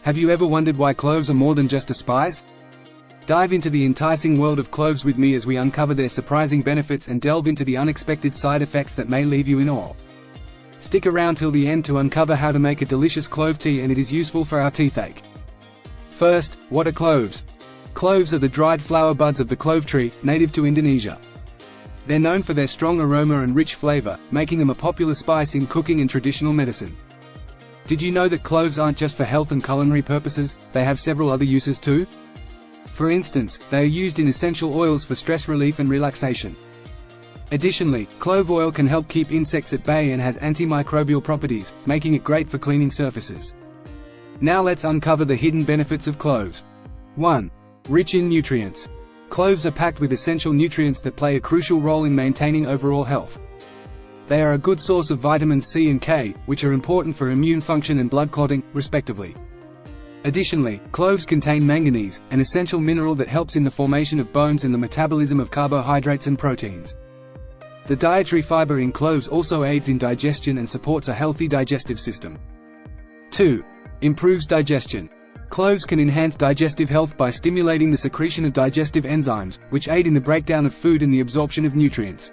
Have you ever wondered why cloves are more than just a spice? Dive into the enticing world of cloves with me as we uncover their surprising benefits and delve into the unexpected side effects that may leave you in awe. Stick around till the end to uncover how to make a delicious clove tea, and it is useful for our toothache. First, what are cloves? Cloves are the dried flower buds of the clove tree, native to Indonesia. They're known for their strong aroma and rich flavor, making them a popular spice in cooking and traditional medicine. Did you know that cloves aren't just for health and culinary purposes, they have several other uses too? For instance, they are used in essential oils for stress relief and relaxation. Additionally, clove oil can help keep insects at bay and has antimicrobial properties, making it great for cleaning surfaces. Now let's uncover the hidden benefits of cloves. 1. Rich in nutrients. Cloves are packed with essential nutrients that play a crucial role in maintaining overall health. They are a good source of vitamins C and K, which are important for immune function and blood clotting, respectively. Additionally, cloves contain manganese, an essential mineral that helps in the formation of bones and the metabolism of carbohydrates and proteins. The dietary fiber in cloves also aids in digestion and supports a healthy digestive system. 2. Improves digestion. Cloves can enhance digestive health by stimulating the secretion of digestive enzymes, which aid in the breakdown of food and the absorption of nutrients.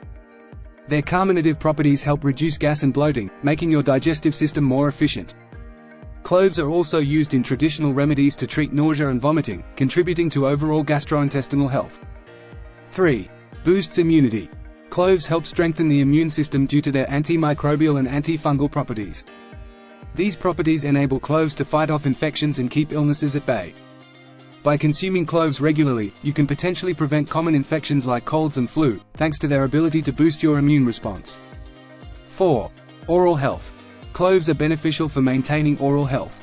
Their carminative properties help reduce gas and bloating, making your digestive system more efficient. Cloves are also used in traditional remedies to treat nausea and vomiting, contributing to overall gastrointestinal health. 3. Boosts immunity. Cloves help strengthen the immune system due to their antimicrobial and antifungal properties. These properties enable cloves to fight off infections and keep illnesses at bay. By consuming cloves regularly, you can potentially prevent common infections like colds and flu, thanks to their ability to boost your immune response. 4. Oral health. Cloves are beneficial for maintaining oral health.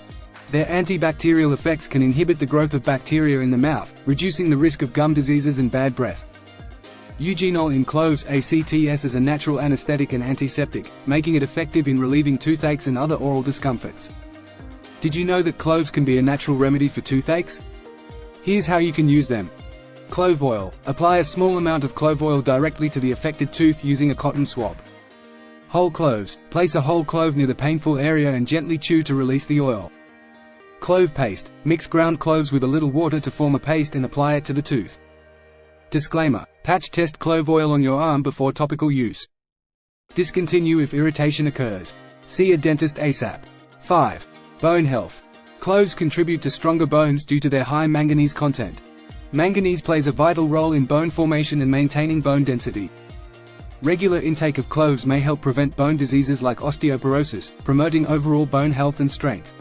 Their antibacterial effects can inhibit the growth of bacteria in the mouth, reducing the risk of gum diseases and bad breath. Eugenol in cloves acts as a natural anesthetic and antiseptic, making it effective in relieving toothaches and other oral discomforts. Did you know that cloves can be a natural remedy for toothaches? Here's how you can use them. Clove oil. Apply a small amount of clove oil directly to the affected tooth using a cotton swab. Whole cloves. Place a whole clove near the painful area and gently chew to release the oil. Clove paste. Mix ground cloves with a little water to form a paste and apply it to the tooth. Disclaimer: patch test clove oil on your arm before topical use. Discontinue if irritation occurs. See a dentist ASAP. 5. Bone health. Cloves contribute to stronger bones due to their high manganese content. Manganese plays a vital role in bone formation and maintaining bone density. Regular intake of cloves may help prevent bone diseases like osteoporosis, promoting overall bone health and strength.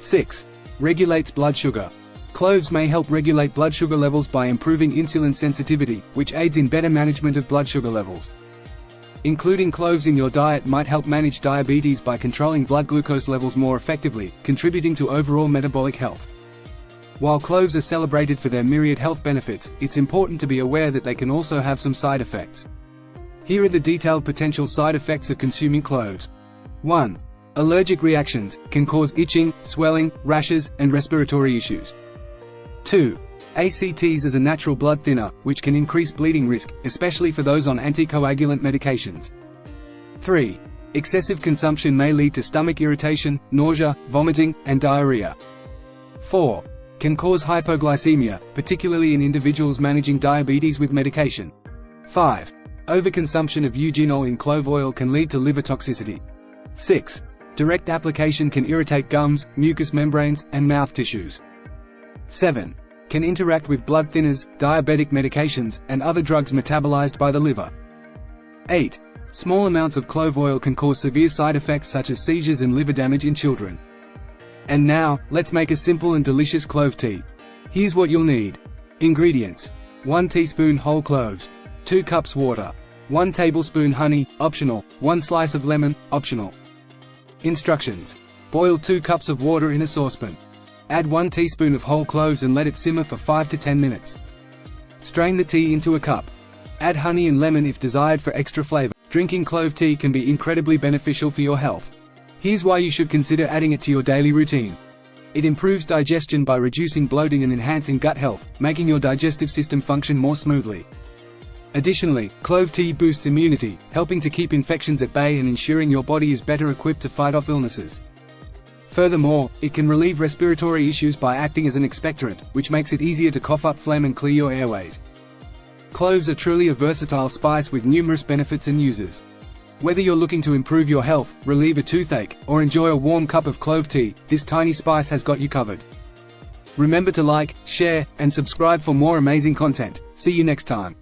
6. Regulates blood sugar. Cloves may help regulate blood sugar levels by improving insulin sensitivity, which aids in better management of blood sugar levels. Including cloves in your diet might help manage diabetes by controlling blood glucose levels more effectively, contributing to overall metabolic health. While cloves are celebrated for their myriad health benefits, it's important to be aware that they can also have some side effects. Here are the detailed potential side effects of consuming cloves. 1. Allergic reactions can cause itching, swelling, rashes, and respiratory issues. 2. ACTs as a natural blood thinner, which can increase bleeding risk, especially for those on anticoagulant medications. 3. Excessive consumption may lead to stomach irritation, nausea, vomiting, and diarrhea. 4. Can cause hypoglycemia, particularly in individuals managing diabetes with medication. 5. Overconsumption of eugenol in clove oil can lead to liver toxicity. 6. Direct application can irritate gums, mucous membranes, and mouth tissues. 7. Can interact with blood thinners, diabetic medications, and other drugs metabolized by the liver. 8. Small amounts of clove oil can cause severe side effects such as seizures and liver damage in children. And now, let's make a simple and delicious clove tea. Here's what you'll need. Ingredients: 1 teaspoon whole cloves, 2 cups water, 1 tablespoon honey, optional, 1 slice of lemon, optional. Instructions: boil 2 cups of water in a saucepan. Add 1 teaspoon of whole cloves and let it simmer for 5 to 10 minutes. Strain the tea into a cup. Add honey and lemon if desired for extra flavor. Drinking clove tea can be incredibly beneficial for your health. Here's why you should consider adding it to your daily routine. It improves digestion by reducing bloating and enhancing gut health, making your digestive system function more smoothly. Additionally, clove tea boosts immunity, helping to keep infections at bay and ensuring your body is better equipped to fight off illnesses. Furthermore, it can relieve respiratory issues by acting as an expectorant, which makes it easier to cough up phlegm and clear your airways. Cloves are truly a versatile spice with numerous benefits and uses. Whether you're looking to improve your health, relieve a toothache, or enjoy a warm cup of clove tea, this tiny spice has got you covered. Remember to like, share, and subscribe for more amazing content. See you next time.